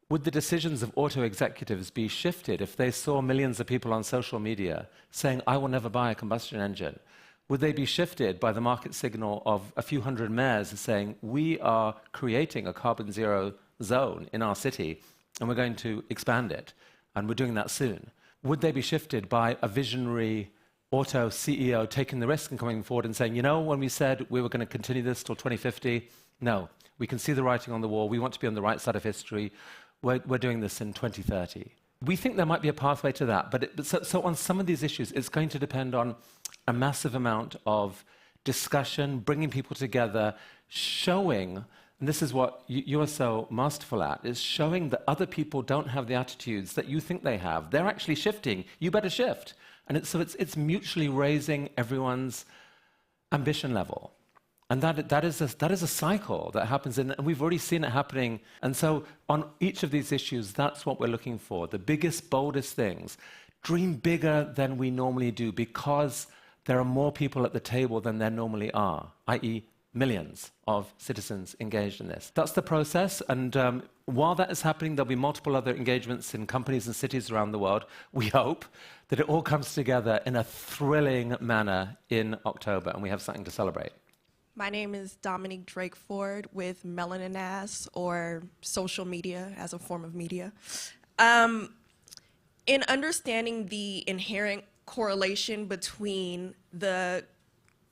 Would the decisions of auto executives be shifted if they saw millions of people on social media saying, I will never buy a combustion engine? Would they be shifted by the market signal of a few hundred mayors saying, we are creating a carbon zero zone in our city and we're going to expand it, and we're doing that soon? Would they be shifted by a visionary auto CEO taking the risk and coming forward and saying, you know, when we said we were going to continue this till 2050, no, we can see the writing on the wall, we want to be on the right side of history, we're doing this in 2030. We think there might be a pathway to that, but so on some of these issues, it's going to depend on a massive amount of discussion, bringing people together, showing, and this is what you are so masterful at, is showing that other people don't have the attitudes that you think they have. They're actually shifting. You better shift. And it's mutually raising everyone's ambition level. And that is a cycle that happens, and we've already seen it happening. And so on each of these issues, that's what we're looking for. The biggest, boldest things. Dream bigger than we normally do, because there are more people at the table than there normally are, i.e. millions of citizens engaged in this. That's the process, and while that is happening, there'll be multiple other engagements in companies and cities around the world. We hope that it all comes together in a thrilling manner in October, and we have something to celebrate. My name is Dominique Drake Ford with Melanin Ass, or social media as a form of media. In understanding the inherent correlation between the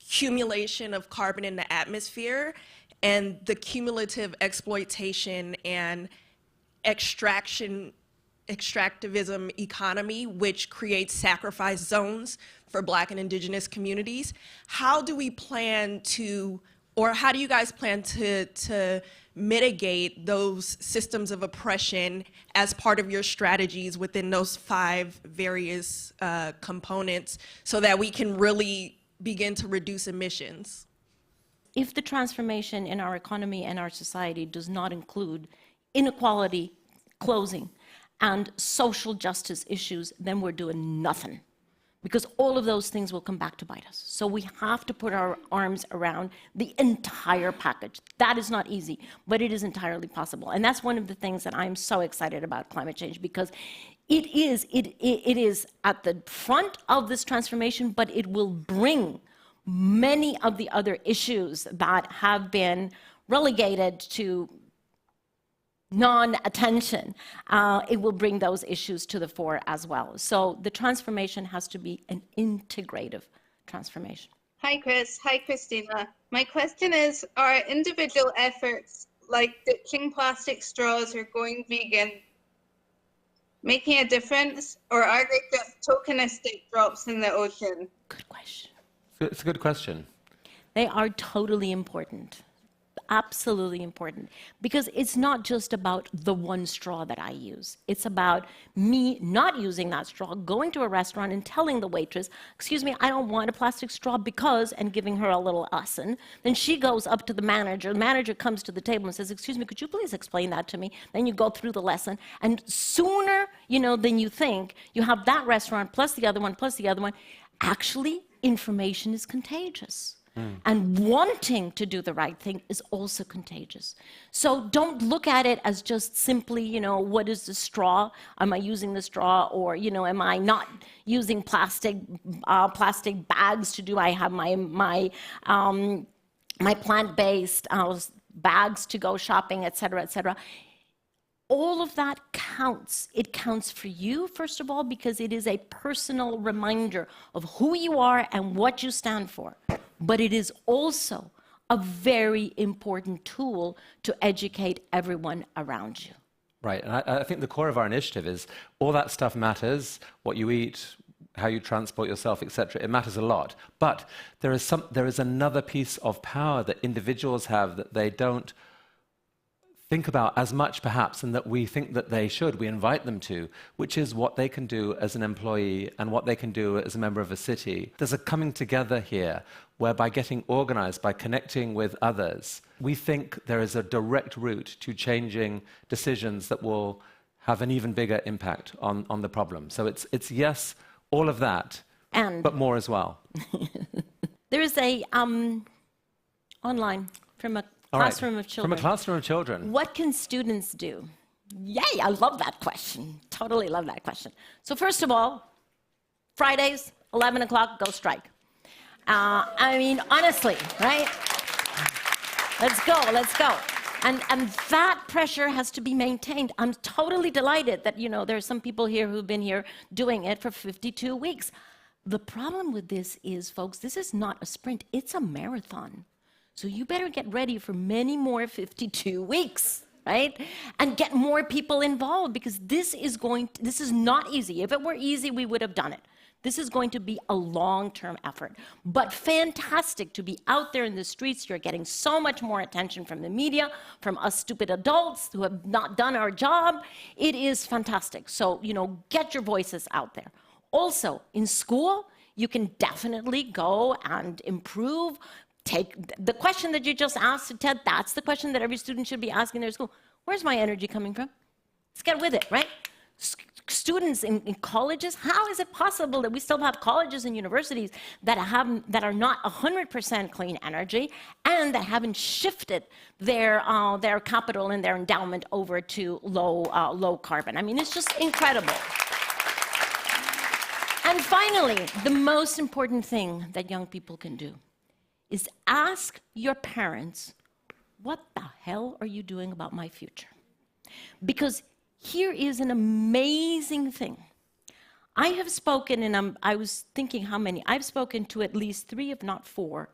accumulation of carbon in the atmosphere and the cumulative exploitation and extractivism economy, which creates sacrifice zones for Black and Indigenous communities, how do we plan to, or how do you guys plan to mitigate those systems of oppression as part of your strategies within those 5 various components, so that we can really begin to reduce emissions? If the transformation in our economy and our society does not include inequality closing and social justice issues, then we're doing nothing, because all of those things will come back to bite us. So we have to put our arms around the entire package. That is not easy, but it is entirely possible. And that's one of the things that I'm so excited about climate change, because it is at the front of this transformation, but it will bring many of the other issues that have been relegated to non-attention. It will bring those issues to the fore as well. So the transformation has to be an integrative transformation. Hi, Chris. Hi, Christina. My question is, are individual efforts like ditching plastic straws or going vegan making a difference, or are they just tokenistic drops in the ocean? Good question. It's a good question. They are totally important. Absolutely important, because it's not just about the one straw that I use. It's about me not using that straw, going to a restaurant and telling the waitress, excuse me, I don't want a plastic straw because, and giving her a little lesson. Then she goes up to the manager comes to the table and says, excuse me, could you please explain that to me? Then you go through the lesson, and sooner, than you think, you have that restaurant plus the other one plus the other one. Actually, information is contagious. And wanting to do the right thing is also contagious. So don't look at it as just simply, what is the straw? Am I using the straw? Or, am I not using plastic bags to do? I have my plant-based bags to go shopping, et cetera, et cetera. All of that counts. It counts for you, first of all, because it is a personal reminder of who you are and what you stand for. But it is also a very important tool to educate everyone around you. Right, and I think the core of our initiative is all that stuff matters, what you eat, how you transport yourself, etc. It matters a lot. But there is another piece of power that individuals have that they don't think about as much, perhaps, and that we think that they should. We invite them to, which is what they can do as an employee and what they can do as a member of a city. There's a coming together here, where by getting organized, by connecting with others, we think there is a direct route to changing decisions that will have an even bigger impact on the problem. So it's yes, all of that, but more as well. There is a online from a classroom of children. From a classroom of children. What can students do? Yay, I love that question. Totally love that question. So first of all, Fridays, 11 o'clock, go strike. I mean, honestly, right? Let's go, let's go. And that pressure has to be maintained. I'm totally delighted that, there are some people here who've been here doing it for 52 weeks. The problem with this is, folks, this is not a sprint, it's a marathon. So you better get ready for many more 52 weeks, right? And get more people involved, because this is not easy. If it were easy, we would have done it. This is going to be a long-term effort, but fantastic to be out there in the streets. You're getting so much more attention from the media, from us stupid adults who have not done our job. It is fantastic. So, get your voices out there. Also, in school, you can definitely go and improve. Take the question that you just asked, Ted, that's the question that every student should be asking their school. Where's my energy coming from? Let's get with it, right? Students in colleges, how is it possible that we still have colleges and universities that are not 100% clean energy and that haven't shifted their capital and their endowment over to low carbon? I mean, it's just incredible. And finally, the most important thing that young people can do is ask your parents, what the hell are you doing about my future? Because here is an amazing thing. I have spoken, and I was thinking how many. I've spoken to at least 3, if not 4,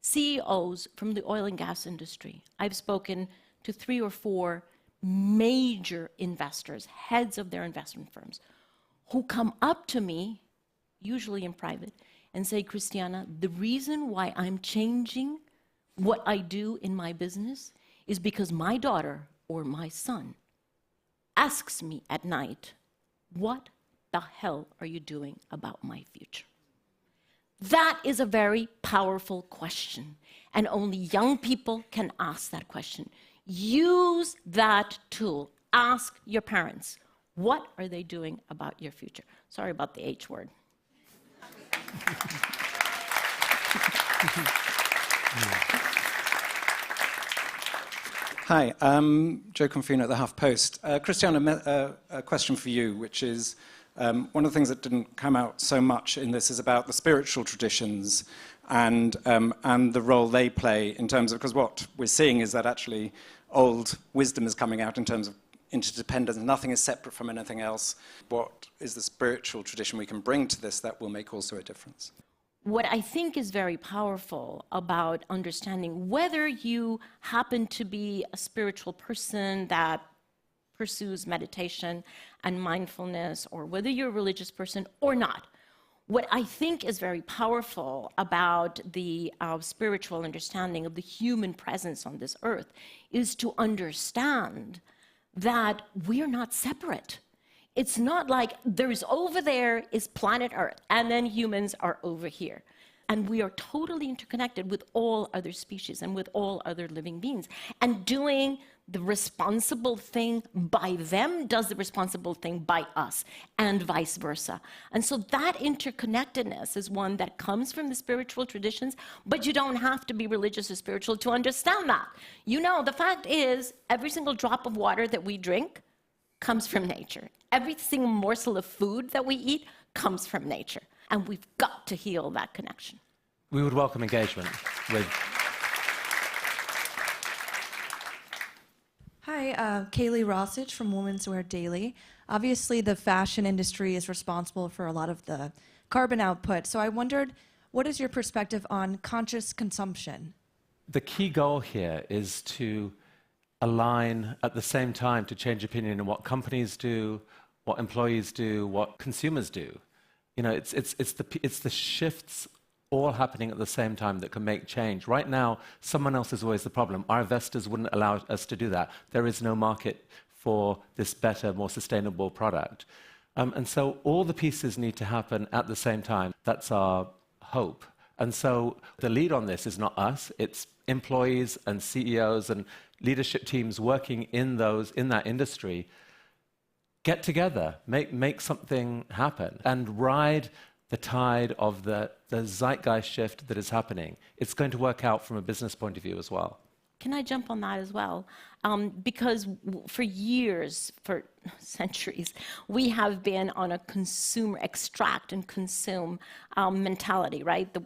CEOs from the oil and gas industry. I've spoken to 3 or 4 major investors, heads of their investment firms, who come up to me, usually in private, and say, Christiana, the reason why I'm changing what I do in my business is because my daughter or my son asks me at night, what the hell are you doing about my future? That is a very powerful question, and only young people can ask that question. Use that tool. Ask your parents, what are they doing about your future? Sorry about the H word. Hi, I'm Joe Confino at the HuffPost. Christiana, a question for you, which is one of the things that didn't come out so much in this is about the spiritual traditions and the role they play in terms of, because what we're seeing is that actually old wisdom is coming out in terms of interdependence. Nothing is separate from anything else. What is the spiritual tradition we can bring to this that will make also a difference? What I think is very powerful about understanding whether you happen to be a spiritual person that pursues meditation and mindfulness, or whether you're a religious person or not, what I think is very powerful about the spiritual understanding of the human presence on this earth is to understand that we're not separate. It's not like there's over there is planet Earth, and then humans are over here. And we are totally interconnected with all other species and with all other living beings. And doing the responsible thing by them does the responsible thing by us, and vice versa. And so that interconnectedness is one that comes from the spiritual traditions, but you don't have to be religious or spiritual to understand that. The fact is, every single drop of water that we drink comes from nature. Every single morsel of food that we eat comes from nature. And we've got to heal that connection. We would welcome engagement with... Hi, Kaylee Rossage from Women's Wear Daily. Obviously, the fashion industry is responsible for a lot of the carbon output. So I wondered, what is your perspective on conscious consumption? The key goal here is to align at the same time to change opinion in what companies do, what employees do, what consumers do. It's the shifts all happening at the same time that can make change. Right now, someone else is always the problem. Our investors wouldn't allow us to do that. There is no market for this better, more sustainable product. And so all the pieces need to happen at the same time. That's our hope. And so the lead on this is not us, it's employees and CEOs and leadership teams working in that industry get together, make something happen, and ride the tide of the zeitgeist shift that is happening. It's going to work out from a business point of view as well. Can I jump on that as well? Because for years, for centuries, we have been on a consumer, extract and consume mentality, right? The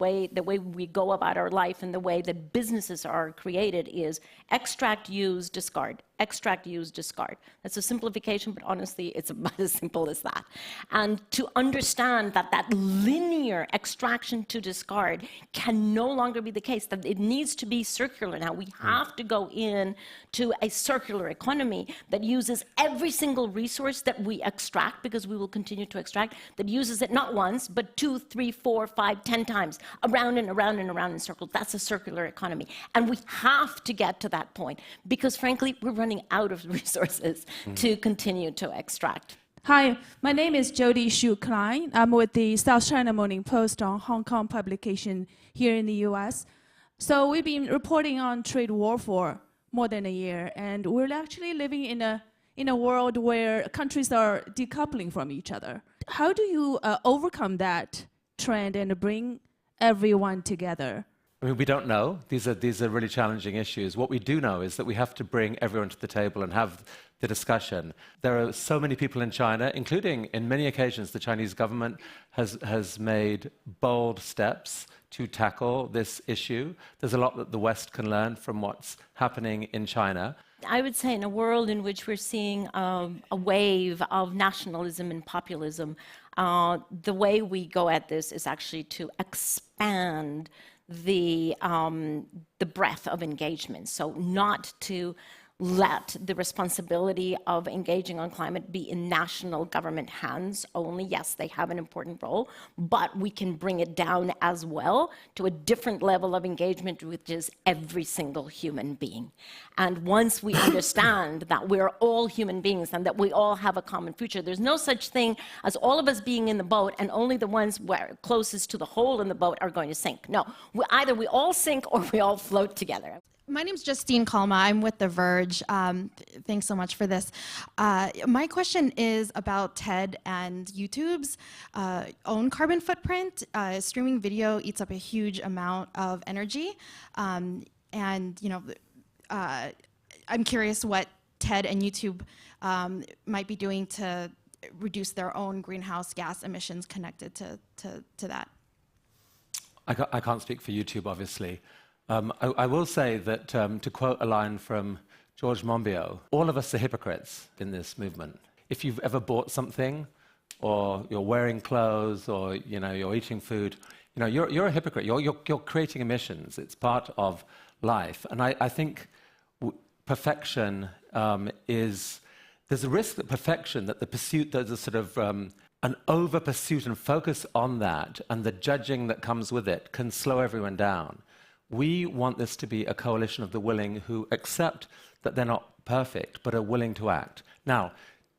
way we go about our life and the way that businesses are created is extract, use, discard. Extract, use, discard. That's a simplification, but honestly, it's about as simple as that. And to understand that that linear extraction to discard can no longer be the case, that it needs to be circular now. We have to go in to a circular economy that uses every single resource that we extract, because we will continue to extract, that uses it not once, but 2, 3, 4, 5, 10 times, around and around and around in circles. That's a circular economy. And we have to get to that point, because frankly, we're running out of resources to continue to extract. Hi, my name is Jody Shu Klein. I'm with the South China Morning Post, on Hong Kong publication here in the US. So we've been reporting on trade war for more than a year, and we're actually living in a world where countries are decoupling from each other. How do you overcome that trend and bring everyone together? I mean, we don't know. These are really challenging issues. What we do know is that we have to bring everyone to the table and have the discussion. There are so many people in China, including, in many occasions, the Chinese government has made bold steps to tackle this issue. There's a lot that the West can learn from what's happening in China. I would say in a world in which we're seeing a wave of nationalism and populism, the way we go at this is actually to expand the breadth of engagement. So not to let the responsibility of engaging on climate be in national government hands only. Yes, they have an important role, but we can bring it down as well to a different level of engagement, which is every single human being. And once we understand that we're all human beings and that we all have a common future, there's no such thing as all of us being in the boat and only the ones closest to the hole in the boat are going to sink. No, either we all sink or we all float together. My name's Justine Kalma. I'm with The Verge. Thanks so much for this. My question is about TED and YouTube's own carbon footprint. Streaming video eats up a huge amount of energy. And, you know, I'm curious what TED and YouTube might be doing to reduce their own greenhouse gas emissions connected to that. I can't speak for YouTube, obviously. I will say that, to quote a line from George Monbiot, all of us are hypocrites in this movement. If you've ever bought something, or you're wearing clothes, or you're eating food, you're a hypocrite. You're creating emissions. It's part of life. And I think perfection there's a risk that perfection, that the pursuit, there's a sort of an over pursuit and focus on that, and the judging that comes with it can slow everyone down. We want this to be a coalition of the willing who accept that they're not perfect, but are willing to act. Now,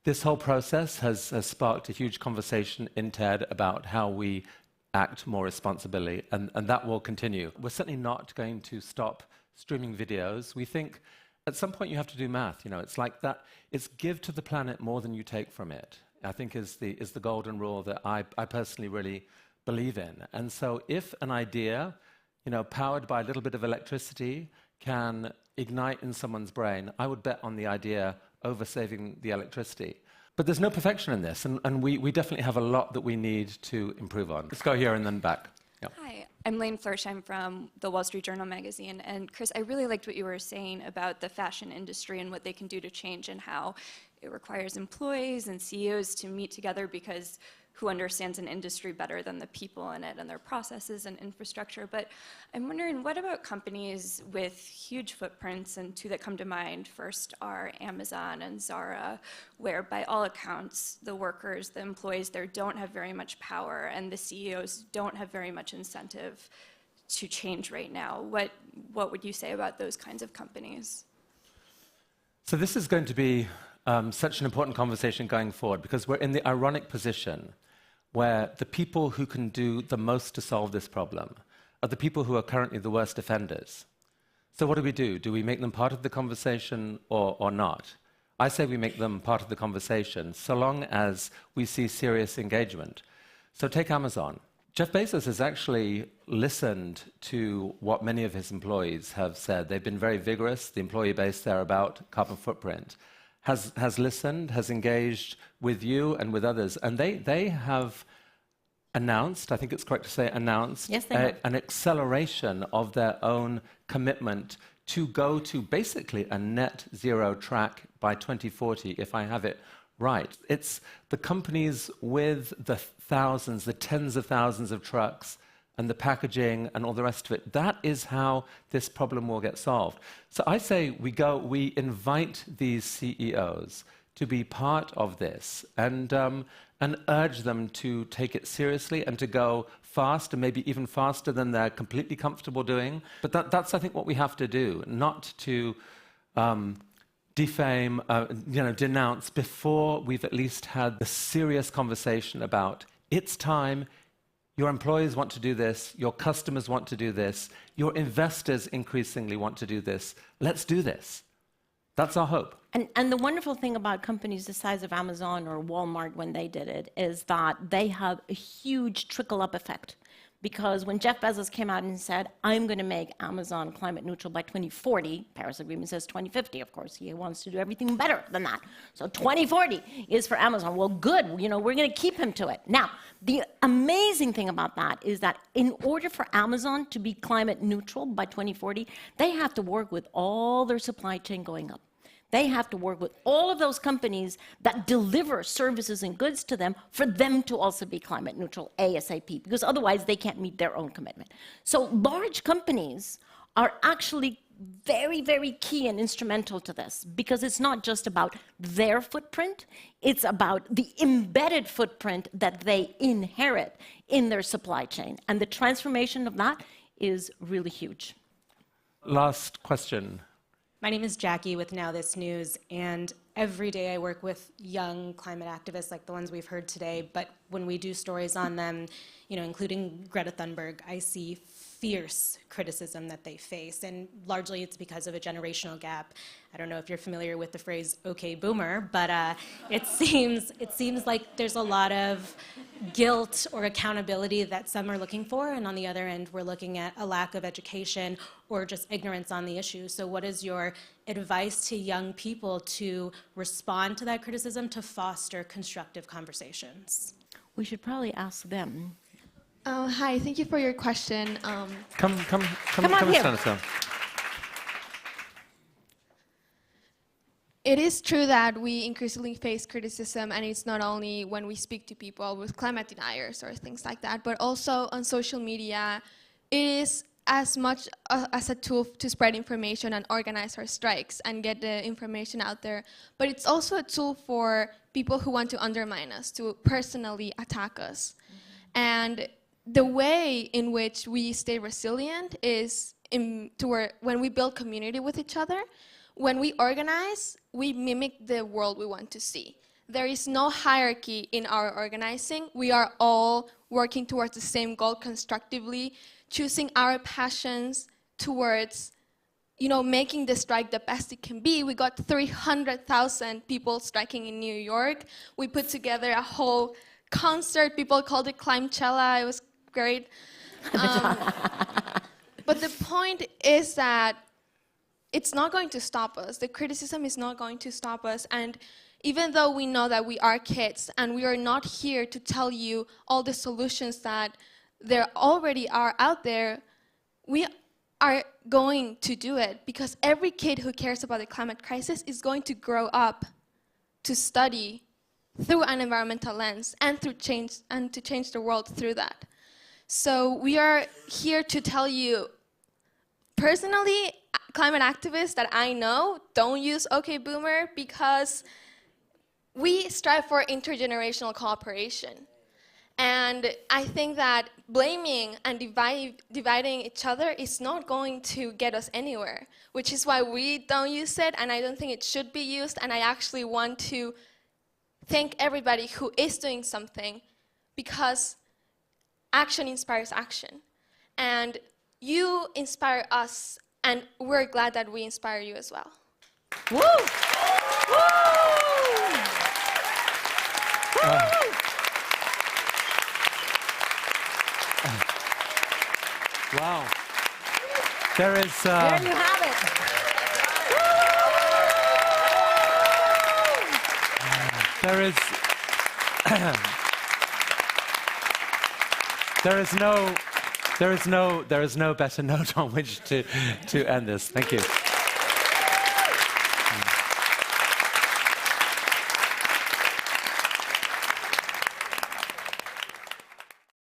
this whole process has sparked a huge conversation in TED about how we act more responsibly, and that will continue. We're certainly not going to stop streaming videos. We think at some point you have to do math. It's like that. It's give to the planet more than you take from it, I think is the golden rule that I personally really believe in. And so if an idea, powered by a little bit of electricity, can ignite in someone's brain, I would bet on the idea over saving the electricity. But there's no perfection in this, and we definitely have a lot that we need to improve on. Let's go here and then back. Yeah. Hi, I'm Lane Florsheim from the Wall Street Journal magazine. And Chris, I really liked what you were saying about the fashion industry and what they can do to change, and how it requires employees and CEOs to meet together, because who understands an industry better than the people in it and their processes and infrastructure. But I'm wondering, what about companies with huge footprints? And two that come to mind first are Amazon and Zara, where by all accounts, the workers, the employees there don't have very much power, and the CEOs don't have very much incentive to change right now. What would you say about those kinds of companies? So this is going to be such an important conversation going forward, because we're in the ironic position where the people who can do the most to solve this problem are the people who are currently the worst offenders. So what do? Do we make them part of the conversation or not? I say we make them part of the conversation, so long as we see serious engagement. So take Amazon. Jeff Bezos has actually listened to what many of his employees have said. They've been very vigorous, the employee base there, about carbon footprint. Has listened, has engaged with you and with others, and they have announced, I think it's correct to say announced, Yes, they have. an acceleration of their own commitment to go to basically a net zero track by 2040, if I have it right. It's the companies with the thousands, the tens of thousands of trucks and the packaging and all the rest of it. That is how this problem will get solved. So I say we invite these CEOs to be part of this and urge them to take it seriously and to go fast, and maybe even faster than they're completely comfortable doing. But that's, I think, what we have to do, not to defame, denounce before we've at least had the serious conversation about it's time. Your employees want to do this, your customers want to do this, your investors increasingly want to do this. Let's do this. That's our hope. And the wonderful thing about companies the size of Amazon or Walmart when they did it is that they have a huge trickle-up effect. Because when Jeff Bezos came out and said, I'm going to make Amazon climate neutral by 2040, Paris Agreement says 2050, of course. He wants to do everything better than that. So 2040 is for Amazon. Well, good. We're going to keep him to it. Now, the amazing thing about that is that in order for Amazon to be climate neutral by 2040, they have to work with all their supply chain going up. They have to work with all of those companies that deliver services and goods to them for them to also be climate neutral ASAP, because otherwise they can't meet their own commitment. So large companies are actually very, very key and instrumental to this, because it's not just about their footprint, it's about the embedded footprint that they inherit in their supply chain. And the transformation of that is really huge. Last question. My name is Jackie with Now This News, and every day I work with young climate activists like the ones we've heard today, but when we do stories on them, including Greta Thunberg, I see fierce criticism that they face, and largely it's because of a generational gap. I don't know if you're familiar with the phrase "okay, boomer," but it seems like there's a lot of guilt or accountability that some are looking for, and on the other end, we're looking at a lack of education or just ignorance on the issue. So what is your advice to young people to respond to that criticism, to foster constructive conversations? We should probably ask them. Hi, thank you for your question. Come on here. Stanislav. It is true that we increasingly face criticism, and it's not only when we speak to people with climate deniers or things like that, but also on social media. It is as much as a tool to spread information and organize our strikes and get the information out there, but it's also a tool for people who want to undermine us, to personally attack us. And the way in which we stay resilient is when we build community with each other. When we organize, we mimic the world we want to see. There is no hierarchy in our organizing. We are all working towards the same goal constructively, choosing our passions towards making the strike the best it can be. We got 300,000 people striking in New York. We put together a whole concert. People called it Climachella. It was great. But the point is that it's not going to stop us. The criticism is not going to stop us. And even though we know that we are kids and we are not here to tell you all the solutions that there already are out there, we are going to do it, because every kid who cares about the climate crisis is going to grow up to study through an environmental lens and to change the world through that. So we are here to tell you, personally, climate activists that I know don't use OK Boomer, because we strive for intergenerational cooperation. And I think that blaming and dividing each other is not going to get us anywhere, which is why we don't use it, and I don't think it should be used. And I actually want to thank everybody who is doing something, because action inspires action. And you inspire us, and we're glad that we inspire you as well. Woo! Woo! Wow. There is. There you have it. There is. there is no better note on which to end this. Thank you.